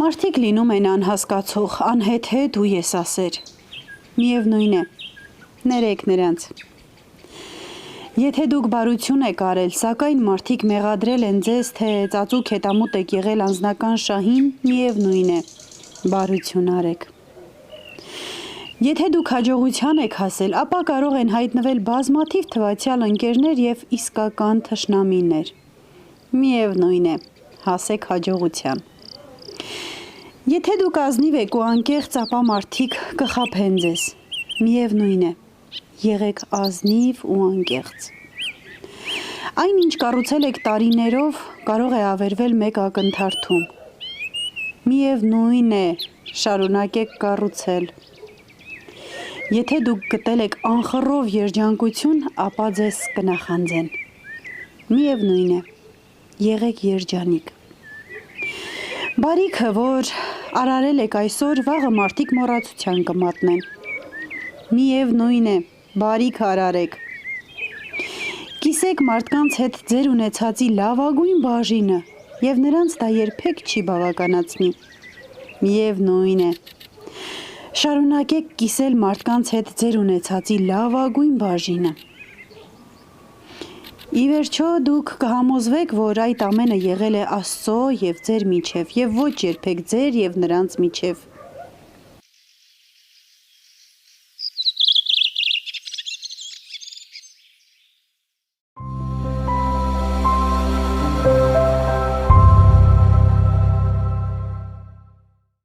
Մարդիկ լինում են անհասկացող, անհեթեթ ու եսասեր։ Միևնույն է, ներեք նրանց։ Եթե դուք բարություն եք արել, սակայն մարդիկ մեղադրել են ձեզ, թե ծածուկ հետամուտ եք եղել անձնական շահին, միևնույն է, բարություն արեք։ Եթե դուք հաջողության եք հասել, ապա կարող են հայտնվել բազմաթիվ թվացյալ ընկերներ և իսկական թշնամիներ։ Միևնույն է, հասեք հաջողության։ Եթե դուք ազնիվ եք ու անկեղծ, ապա մարդիկ կխաբեն ձեզ։ Միևնույն է, եղեք ազնիվ ու անկեղծ։ Այն, ինչ կառուցել եք տարիներով, կարող է ավերվել մեկ ակնթարթում։ Միևնույն է, շարունակեք կառուցել։ Եթե դուք գտել եք անխռով երջանկություն, ապա ձեզ կնախանձեն։ Միևնույն է, եղեք երջանիկ։ Բարիքը, որ արարել եք այսօր, վաղը մարդիկ մոռացության կմատնեն։ Միևնույն է, բարիք արարեք։ Կիսեք մարդկանց հետ ձեր ունեցածի լավագույն բաժինը, և նրանց դա երբեք չի բավականացնի։ Միևնույն է, շարունակեք կիսել մարդկանց հետ ձեր ունեցածի լավագույն բաժինը։ Ի վերջո դուք կհամոզվեք, որ այդ ամենը եղել է Աստծո և ձեր միջև, և ոչ երբեք ձեր և նրանց միջև։